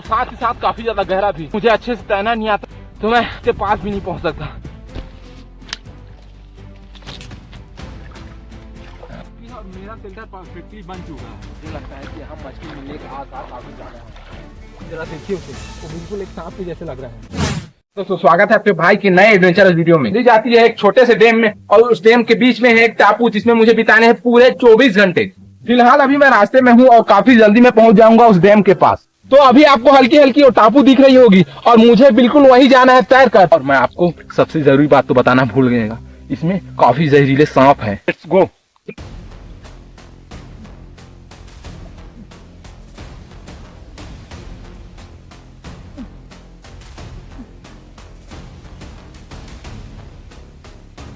साथ ही साथ काफी ज्यादा गहरा भी। मुझे अच्छे से तैरना नहीं आता तो मैं इसके पास भी नहीं पहुंच सकता। मेरा फिल्टर परफेक्टली बन चुका है। मुझे लगता है कि हम मछली मिलने के आसार काफी ज्यादा है। जरा देखिए उसे, वो बिल्कुल एक सांप के जैसे लग रहा है। तो स्वागत है आपके भाई की नए एडवेंचरस वीडियो में। ले जाती है एक छोटे से डैम में और उस डैम के बीच में है एक टापू जिसमें मुझे बिताने हैं पूरे 24 घंटे। फिलहाल अभी मैं रास्ते में हूँ और काफी जल्दी मैं पहुंच जाऊंगा उस डैम के पास। तो अभी आपको हल्की हल्की वो टापू दिख रही होगी और मुझे बिल्कुल वही जाना है तैर कर। और मैं आपको सबसे जरूरी बात तो बताना भूल गया, इसमें काफी जहरीले सांप है। Let's go.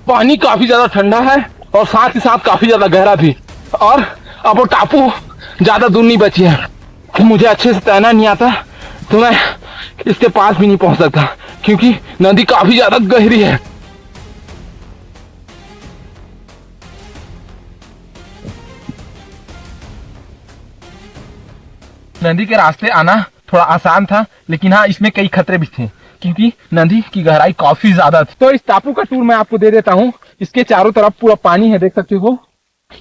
पानी काफी ज्यादा ठंडा है और साथ ही साथ काफी ज्यादा गहरा भी। और अब वो टापू ज्यादा दूर नहीं बची है। मुझे अच्छे से तैरना नहीं आता तो मैं इसके पास भी नहीं पहुंच सकता क्योंकि नदी काफी ज्यादा गहरी है। नदी के रास्ते आना थोड़ा आसान था, लेकिन हाँ इसमें कई खतरे भी थे क्योंकि नदी की गहराई काफी ज्यादा थी। तो इस टापू का टूर मैं आपको दे देता हूँ। इसके चारों तरफ पूरा पानी है, देख सकते हो।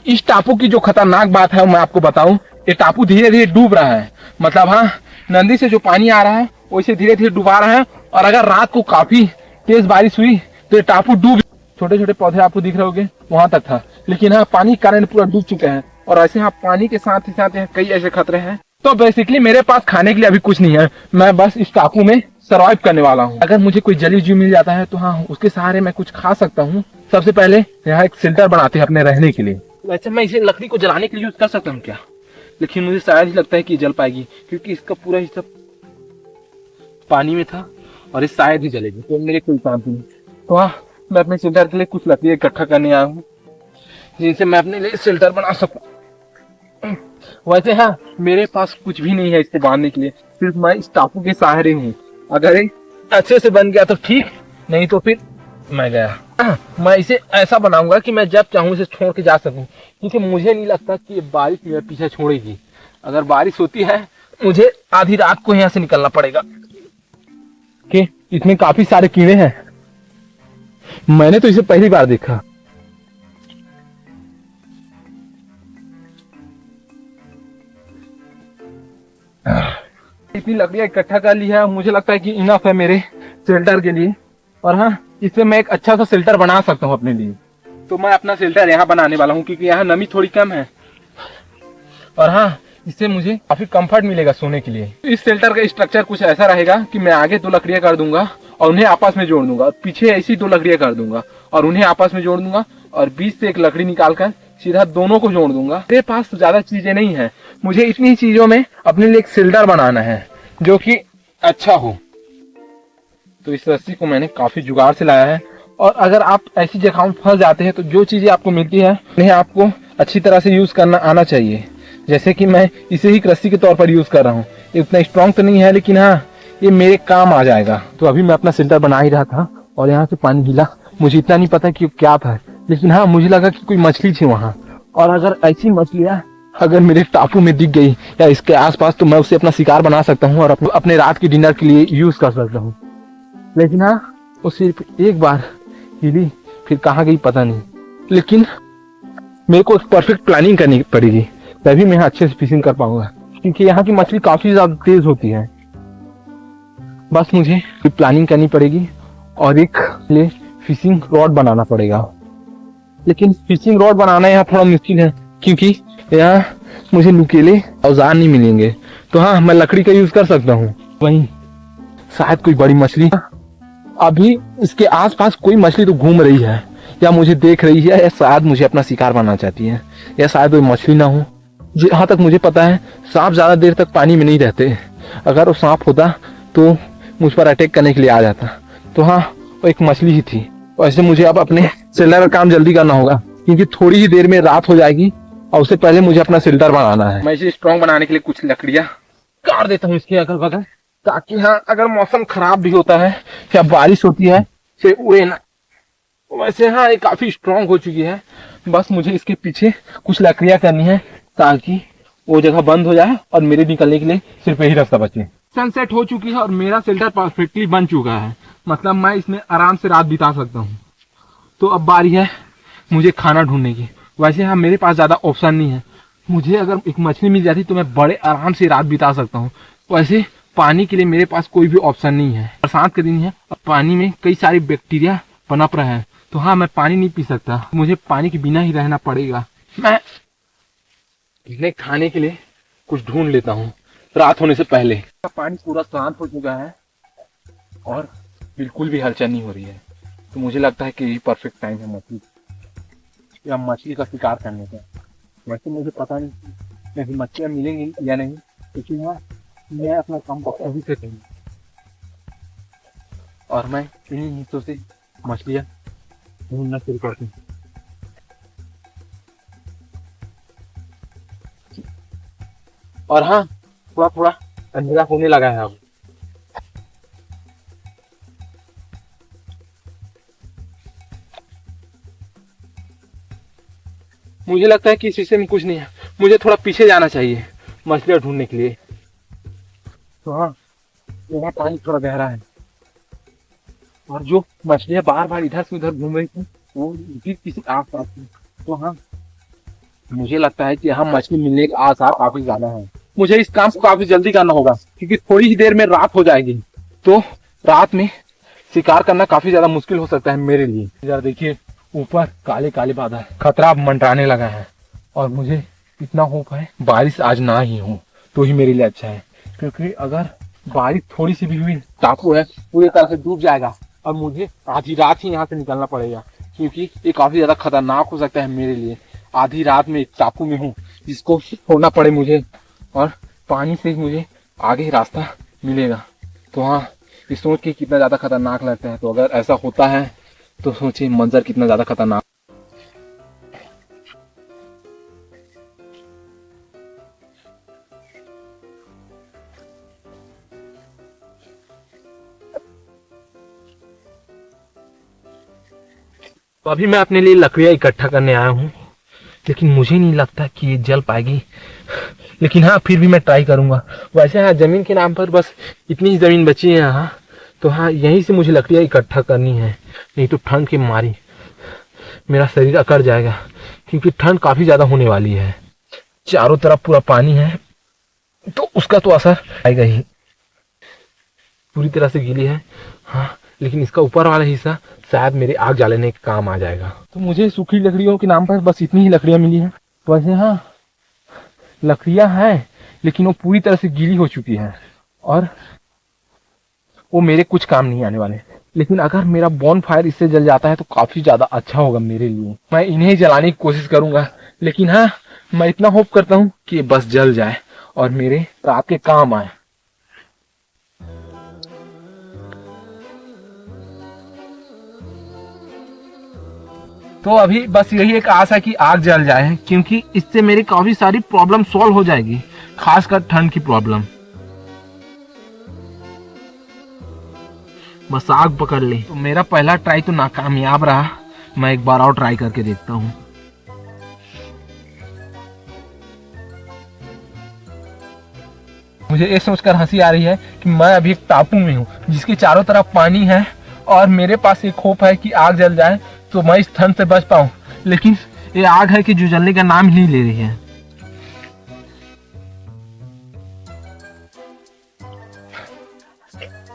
इस टापू की जो खतरनाक बात है मैं आपको बताऊं, ये टापू धीरे धीरे डूब रहा है। मतलब हाँ, नदी से जो पानी आ रहा है वैसे धीरे धीरे डुबा रहा है और अगर रात को काफी तेज बारिश हुई तो ये टापू डूब। छोटे छोटे पौधे आपको दिख रहे होंगे वहां तक था, लेकिन हाँ पानी के कारण पूरा डूब चुके हैं। और ऐसे हाँ पानी के साथ ही साथ कई ऐसे खतरे हैं। तो बेसिकली मेरे पास खाने के लिए अभी कुछ नहीं है, मैं बस इस टापू में सर्वाइव करने वाला हूँ। अगर मुझे कोई जली जीव मिल जाता है तो हाँ उसके सहारे मैं कुछ खा सकता हूँ। सबसे पहले यहाँ एक शेल्टर बनाते हैं अपने रहने के लिए। वैसे मैं इसे लकड़ी को जलाने के लिए यूज कर सकता हूँ क्या, लेकिन मुझे शायद ही लगता है कि जल पाएगी क्योंकि इसका पूरा हिस्सा पानी में था और ये शायद ही जलेगी, तो मेरे कोई काम नहीं। तो हाँ मैं अपने शेल्टर के लिए कुछ लकड़ी इकट्ठा करने आया हूँ जिनसे मैं अपने लिए शेल्टर बना सकूँ। वैसे हाँ मेरे पास कुछ भी नहीं है इसको बांधने के लिए, सिर्फ मैं इस टापू के सहारे हूँ। अगर ये अच्छे से बन गया तो ठीक, नहीं तो फिर मैं गया। मैं इसे ऐसा बनाऊंगा कि मैं जब चाहूँ इसे छोड़ के जा सकूं, क्योंकि मुझे नहीं लगता कि ये बारिश मेरे पीछे छोड़ेगी। अगर बारिश होती है मुझे आधी रात को यहाँ से निकलना पड़ेगा। कि इसमें काफी सारे कीड़े हैं, मैंने तो इसे पहली बार देखा। इतनी लकड़ियां इकट्ठा कर ली है, मुझे लगता है कि इनफ है मेरे शेल्टर के लिए। और हाँ इसमें मैं एक अच्छा सा शेल्टर बना सकता हूँ अपने लिए। तो मैं अपना शेल्टर यहाँ बनाने वाला हूँ क्योंकि यहाँ नमी थोड़ी कम है और हाँ इससे मुझे काफी कंफर्ट मिलेगा सोने के लिए। इस शेल्टर का स्ट्रक्चर कुछ ऐसा रहेगा कि मैं आगे 2 लकड़ियां कर दूंगा और उन्हें आपस में जोड़ दूंगा, पीछे ऐसी 2 लकड़ियां कर दूंगा और उन्हें आपस में जोड़ दूंगा और बीच से एक लकड़ी निकालकर सीधा दोनों को जोड़ दूंगा। मेरे पास ज्यादा चीजें नहीं है, मुझे इतनी चीजों में अपने लिए एक शेल्टर बनाना है जो कि अच्छा हो। तो इस रस्सी को मैंने काफी जुगाड़ से लाया है। और अगर आप ऐसी जगह में फंस जाते हैं तो जो चीजें आपको मिलती है उन्हें आपको अच्छी तरह से यूज करना आना चाहिए। जैसे कि मैं इसे ही रस्सी के तौर पर यूज कर रहा हूँ। ये उतना स्ट्रॉन्ग तो नहीं है, लेकिन हाँ ये मेरे काम आ जाएगा। तो अभी मैं अपना शेल्टर बना ही रहा था और यहाँ से पानी हिला। मुझे इतना नहीं पता कि क्या था, लेकिन हाँ मुझे लगा कि कोई मछली थी वहाँ। और अगर ऐसी मछलियाँ अगर मेरे टापू में दिख गई या इसके आसपास तो मैं उसे अपना शिकार बना सकता हूँ और अपने रात की डिनर के लिए यूज कर सकता हूँ। लेकिन हाँ वो सिर्फ एक बार हिली, फिर कहाँ गई पता नहीं। लेकिन मेरे को एक परफेक्ट प्लानिंग करनी पड़ेगी, तभी मैं यहाँ अच्छे से फिशिंग कर पाऊंगा क्योंकि यहाँ की मछली काफी ज्यादा तेज होती है। बस मुझे प्लानिंग करनी पड़ेगी और एक लिए फिशिंग रॉड बनाना पड़ेगा। लेकिन फिशिंग रॉड बनाना यहाँ थोड़ा मुश्किल है क्योंकि यहाँ मुझे नुकीले औजार नहीं मिलेंगे। तो हाँ मैं लकड़ी का यूज कर सकता हूँ। वहीं शायद कोई बड़ी मछली, अभी इसके आसपास कोई मछली तो घूम रही है या मुझे देख रही है या शायद मुझे अपना शिकार बनाना चाहती है या शायद कोई मछली ना हो। जहाँ तक मुझे पता है सांप ज्यादा देर तक पानी में नहीं रहते। अगर वो सांप होता तो मुझ पर अटैक करने के लिए आ जाता। तो हाँ वो एक मछली ही थी। वैसे मुझे अब अपने शेल्टर का काम जल्दी करना होगा क्योंकि थोड़ी ही देर में रात हो जाएगी और उससे पहले मुझे अपना शेल्टर बनाना है। मैं इसे स्ट्रॉन्ग बनाने के लिए कुछ लकड़ियां काट देता हूँ इसके अगल बगल, ताकि हाँ अगर मौसम खराब भी होता है या बारिश होती है से उड़े ना। वैसे हाँ ये काफी स्ट्रॉन्ग हो चुकी है, बस मुझे इसके पीछे कुछ लकड़ियां करनी है ताकि वो जगह बंद हो जाए और मेरे निकलने के लिए सिर्फ यही रास्ता बचे। सनसेट हो चुकी है और मेरा शेल्टर परफेक्टली बन चुका है, मतलब मैं इसमें आराम से रात बिता सकता हूँ। तो अब बारी है मुझे खाना ढूंढने की। वैसे हाँ, मेरे पास ज़्यादा ऑप्शन नहीं है। मुझे अगर एक मछली मिल जाती तो मैं बड़े आराम से रात बिता सकता हूँ। वैसे पानी के लिए मेरे पास कोई भी ऑप्शन नहीं है। बरसात के दिन है और पानी में कई सारे बैक्टीरिया पनप रहे हैं, तो हाँ मैं पानी नहीं पी सकता, मुझे पानी के बिना ही रहना पड़ेगा। मैं इन्हें खाने के लिए कुछ ढूंढ लेता हूँ रात होने से पहले। पानी पूरा शांत हो चुका है और बिल्कुल भी हलचल नहीं हो रही है, तो मुझे लगता है कि यही परफेक्ट टाइम है मछली या मछली का शिकार करने का। वैसे मुझे पता नहीं कि मछलियाँ मिलेंगी या नहीं, लेकिन हाँ मैं अपना काम अभी से करूँगा और मैं इन्हीं हिस्सों से मछलियाँ ढूंढना शुरू करती हूँ। और हाँ, थोड़ा थोड़ा अंधेरा होने लगा है अब। मुझे लगता है कि इस हिस्से में कुछ नहीं है, मुझे थोड़ा पीछे जाना चाहिए मछलियाँ ढूंढने के लिए। तो हाँ, यहाँ पानी थोड़ा गहरा है और जो मछलियाँ बार बार इधर से उधर घूम रही थी वो भी किसी आस पास थी। तो हाँ, मुझे लगता है कि यहाँ मछली मिलने के आसार काफी ज्यादा है। मुझे इस काम को काफी जल्दी करना होगा क्योंकि थोड़ी ही देर में रात हो जाएगी, तो रात में शिकार करना काफी ज्यादा मुश्किल हो सकता है मेरे लिए। जरा देखिए, ऊपर काले काले बादल, खतरा मंडराने लगा है और मुझे इतना होप है बारिश आज ना ही हो तो ही मेरे लिए अच्छा है, क्योंकि अगर बारिश थोड़ी सी भी हुई टापू है पूरी तरह से डूब जाएगा और मुझे आधी रात ही यहाँ से निकलना पड़ेगा, क्योंकि ये काफी ज्यादा खतरनाक हो सकता है मेरे लिए। आधी रात में एक टापू में हूँ जिसको छोड़ना पड़े मुझे और पानी से मुझे आगे रास्ता मिलेगा। तो हाँ, ये सोच के कितना ज्यादा खतरनाक लगता है। तो अगर ऐसा होता है तो सोचिए मंजर कितना ज्यादा खतरनाक। तो अभी मैं अपने लिए लकड़ियां इकट्ठा करने आया हूँ, लेकिन मुझे नहीं लगता कि ये जल पाएगी, लेकिन हाँ फिर भी मैं ट्राई करूंगा। वैसे हाँ, जमीन के नाम पर बस इतनी ही जमीन बची है यहाँ, तो हाँ यहीं से मुझे लकड़ियां इकट्ठा करनी है, नहीं तो ठंड के मारी मेरा शरीर अकड़ जाएगा, क्योंकि ठंड काफी ज्यादा होने वाली है। चारों तरफ पूरा पानी है तो उसका तो असर आएगा ही। पूरी तरह से गीली है हाँ, लेकिन इसका ऊपर वाला हिस्सा शायद मेरे आग जलाने के काम आ जाएगा। तो मुझे सूखी लकड़ियों के नाम पर बस इतनी ही लकड़ियां मिली हैं। वैसे हाँ, लकड़ियां हैं लेकिन वो पूरी तरह से गीली हो चुकी है और वो मेरे कुछ काम नहीं आने वाले। लेकिन अगर मेरा बॉन फायर इससे जल जाता है तो काफी ज्यादा अच्छा होगा मेरे लिए। मैं इन्हें जलाने की कोशिश करूंगा, लेकिन हाँ मैं इतना होप करता हूँ कि ये बस जल जाए और मेरे रात के काम आए। तो अभी बस यही एक आस है कि आग जल जाए, क्योंकि इससे मेरी काफी सारी प्रॉब्लम सॉल्व हो जाएगी, खासकर ठंड की प्रॉब्लम। बस आग पकड़ ली। तो मेरा पहला ट्राई तो नाकामयाब रहा, मैं एक बार और ट्राई करके देखता हूँ। मुझे ये सोचकर हंसी आ रही है कि मैं अभी एक टापू में हूँ जिसके चारों तरफ पानी है और मेरे पास एक होप है कि आग जल जाए तो मैं इस ठंड से बच पाऊं, लेकिन ये आग है कि जो जलने का नाम ही नहीं ले रही है।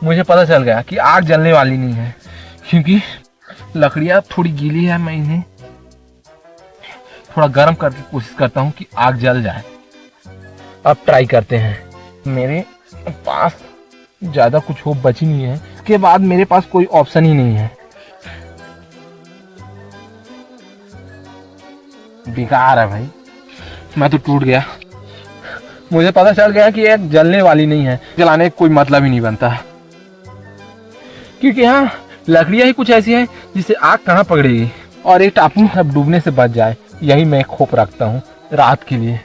मुझे पता चल गया कि आग जलने वाली नहीं है, क्योंकि लकड़ियां थोड़ी गीली है। मैं इन्हें थोड़ा गर्म करके कोशिश करता हूं कि आग जल जाए। अब ट्राई करते हैं। मेरे पास ज्यादा कुछ होप बची नहीं है, इसके बाद मेरे पास कोई ऑप्शन ही नहीं है। बेकार है भाई, मैं तो टूट गया। मुझे पता चल गया कि ये जलने वाली नहीं है, जलाने का कोई मतलब ही नहीं बनता, क्योंकि यहाँ लकड़ियां ही कुछ ऐसी हैं जिससे आग कहाँ पकड़ेगी और एक टापू अब डूबने से बच जाए, यही मैं खोप रखता हूँ रात के लिए।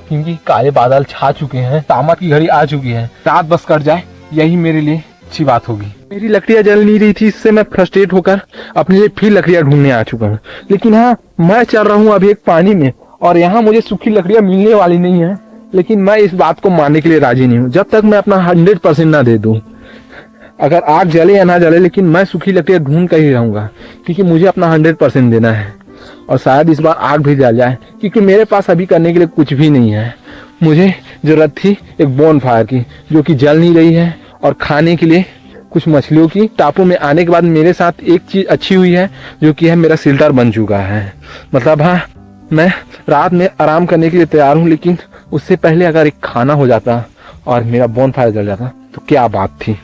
क्योंकि काले बादल छा चुके हैं, शामत की घड़ी आ चुकी है, रात बस कट जाए यही मेरे लिए अच्छी बात होगी। मेरी लकड़ियां जल नहीं रही थी, इससे मैं फ्रस्ट्रेट होकर अपने लिए फिर लकड़ियां ढूंढने आ चुका हूँ। लेकिन हाँ, मैं चल रहा हूँ अभी एक पानी में और यहाँ मुझे सूखी लकड़ियां मिलने वाली नहीं है, लेकिन मैं इस बात को मानने के लिए राजी नहीं हूँ जब तक मैं अपना 100% ना दे दूं। अगर आग जले या ना जले, लेकिन मैं सूखी लकड़ियाँ ढूंढ कर ही रहूंगा, क्योंकि मुझे अपना 100% देना है। और शायद इस बार आग भी जल जाए, क्योंकि मेरे पास अभी करने के लिए कुछ भी नहीं है। मुझे जरूरत थी एक बोन फायर की, जो कि जल नहीं रही है, और खाने के लिए कुछ मछलियों की। टापू में आने के बाद मेरे साथ एक चीज अच्छी हुई है, जो कि है मेरा शेल्टर बन चुका है। मतलब हाँ, मैं रात में आराम करने के लिए तैयार हूँ, लेकिन उससे पहले अगर एक खाना हो जाता और मेरा बोन फायर जल जाता तो क्या बात थी।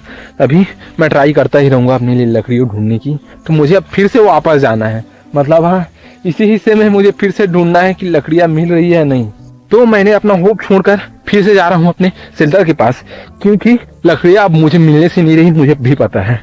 अभी मैं ट्राई करता ही रहूंगा अपने लिए लकड़ियों ढूंढने की। तो मुझे अब फिर से वापस जाना है। मतलब हाँ, इसी हिस्से में मुझे फिर से ढूंढना है कि लकड़ियां मिल रही है नहीं। तो मैंने अपना होप छोड़कर फिर से जा रहा हूँ अपने शेल्टर के पास, क्योंकि लकड़ियां अब मुझे मिलने से नहीं रही, मुझे भी पता है।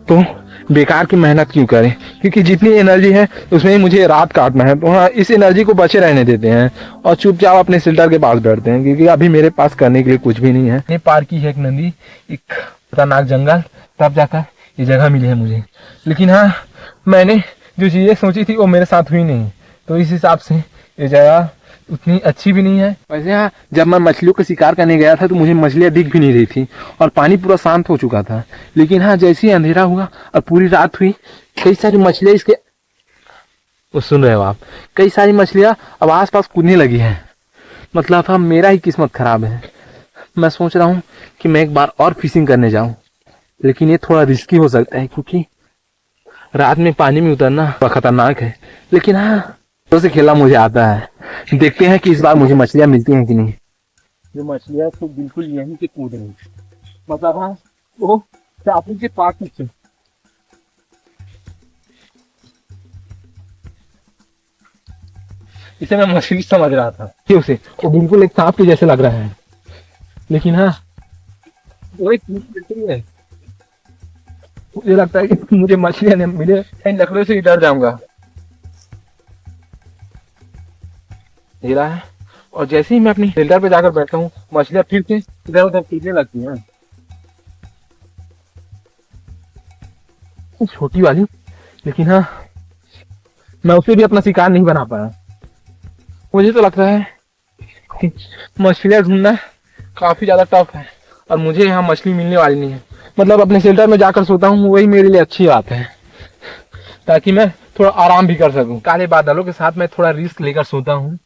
तो बेकार की मेहनत क्यों करें, क्योंकि जितनी एनर्जी है उसमें ही मुझे रात काटना है। तो हाँ, इस एनर्जी को बचे रहने देते हैं और चुपचाप अपने शेल्टर के पास बैठते हैं, क्योंकि अभी मेरे पास करने के लिए कुछ भी नहीं है। ये पार की है एक नदी, एक खतरनाक जंगल, तब जाकर ये जगह मिली है मुझे। लेकिन हाँ, मैंने जो चीजें सोची थी वो मेरे साथ हुई नहीं, तो इस हिसाब से ये जगह उतनी अच्छी भी नहीं है। वैसे हाँ, जब मैं मछलियों का शिकार करने गया था तो मुझे मछलियां दिख भी नहीं रही थी और पानी पूरा शांत हो चुका था। लेकिन हाँ, जैसे ही अंधेरा हुआ और पूरी रात हुई, कई सारी मछलियां इसके, वो सुन रहे हो आप, कई सारी मछलियां अब आसपास कूदने लगी हैं। मतलब हाँ, मेरा ही किस्मत खराब है। मैं सोच रहा हूँ कि मैं एक बार और फिशिंग करने जाऊँ, लेकिन ये थोड़ा रिस्की हो सकता है, क्योंकि रात में पानी में उतरना थोड़ा खतरनाक है। लेकिन हाँ, तो से खेला मुझे आता है। देखते हैं कि इस बार मुझे मछलियां मिलती हैं कि नहीं। जो मछलियां तो बिल्कुल यहीं से कूद रही, मतलब हाँ, वो टापू के पास से। इसे मैं मछली समझ रहा था कि उसे वो बिल्कुल एक सांप के जैसे लग रहा है, लेकिन हाँ, वो एक है। मुझे लगता है कि मुझे मछलियां नहीं मिले, इन लकड़ियों से ही डर जाऊंगा। हीरा है, और जैसे ही मैं अपनी शेल्टर पे जाकर बैठता हूँ, मछलियां फिर से इधर उधर कूदने लगती हैं। छोटी वाली, लेकिन हाँ, मैं उसे भी अपना शिकार नहीं बना पाया। मुझे तो लगता है कि मछलियां ढूंढना काफी ज्यादा टफ है, और मुझे यहाँ मछली मिलने वाली नहीं है। मतलब अपने शेल्टर में जाकर सोता हूँ, वही मेरे लिए अच्छी बात है, ताकि मैं थोड़ा आराम भी कर सकूं। काले बादलों के साथ मैं थोड़ा रिस्क लेकर सोता हूँ।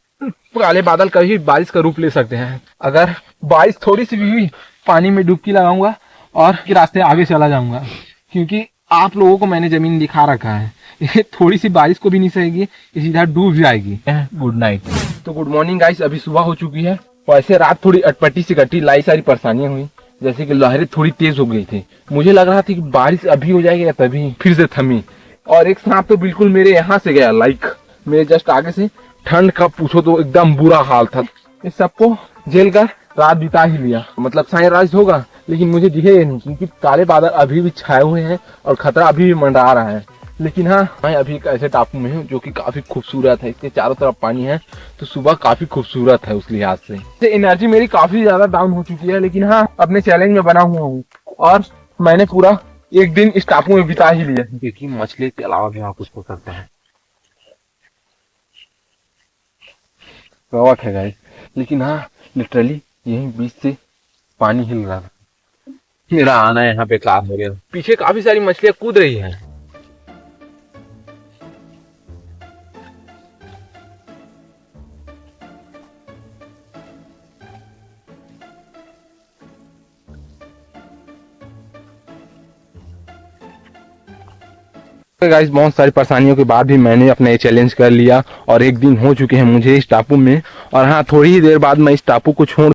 काले बादल कभी बारिश का रूप ले सकते हैं। अगर बारिश थोड़ी सी भी हुई, पानी में डुबकी लगाऊंगा और रास्ते आगे चला जाऊंगा, क्योंकि आप लोगों को मैंने जमीन दिखा रखा है। ये थोड़ी सी बारिश को भी नहीं सहेगी, ये सीधा डूब जाएगी। Good night. तो गुड मॉर्निंग गाइस, अभी सुबह हो चुकी है। वैसे रात थोड़ी अटपटी सी कटी, लाई सारी परेशानियां हुई, जैसे कि लहरें थोड़ी तेज हो गई थी। मुझे लग रहा था कि बारिश अभी हो जाएगी, तभी फिर से थमी, और एक सांप तो बिल्कुल मेरे यहाँ से गया, लाइक मेरे जस्ट आगे से। ठंड का पूछो तो एकदम बुरा हाल था। इस सबको झेल कर रात बिता ही लिया। मतलब सनराइज होगा, लेकिन मुझे दिखे नहीं, क्योंकि काले बादल अभी भी छाए हुए हैं और खतरा अभी भी मंडरा रहा है। लेकिन हाँ, मैं अभी एक ऐसे टापू में हूँ जो कि काफी खूबसूरत है। इसके चारों तरफ पानी है, तो सुबह काफी खूबसूरत है उस लिहाज से। एनर्जी मेरी काफी ज्यादा डाउन हो चुकी है, लेकिन हाँ, अपने चैलेंज में बना हुआ हूँ और मैंने पूरा एक दिन इस टापू में बिता ही लिया, क्योंकि मछली के अलावा भी आप कुछ हो सकता है। है गाइस, लेकिन हाँ, लिटरली यही बीच से पानी हिल रहा था। मेरा आना यहाँ पे काम हो गया। पीछे काफी सारी मछलियां कूद रही हैं। गाइस, बहुत सारी परेशानियों के बाद भी मैंने अपना ये चैलेंज कर लिया और एक दिन हो चुके हैं मुझे इस टापू में। और हाँ, थोड़ी ही देर बाद मैं इस टापू को छोड़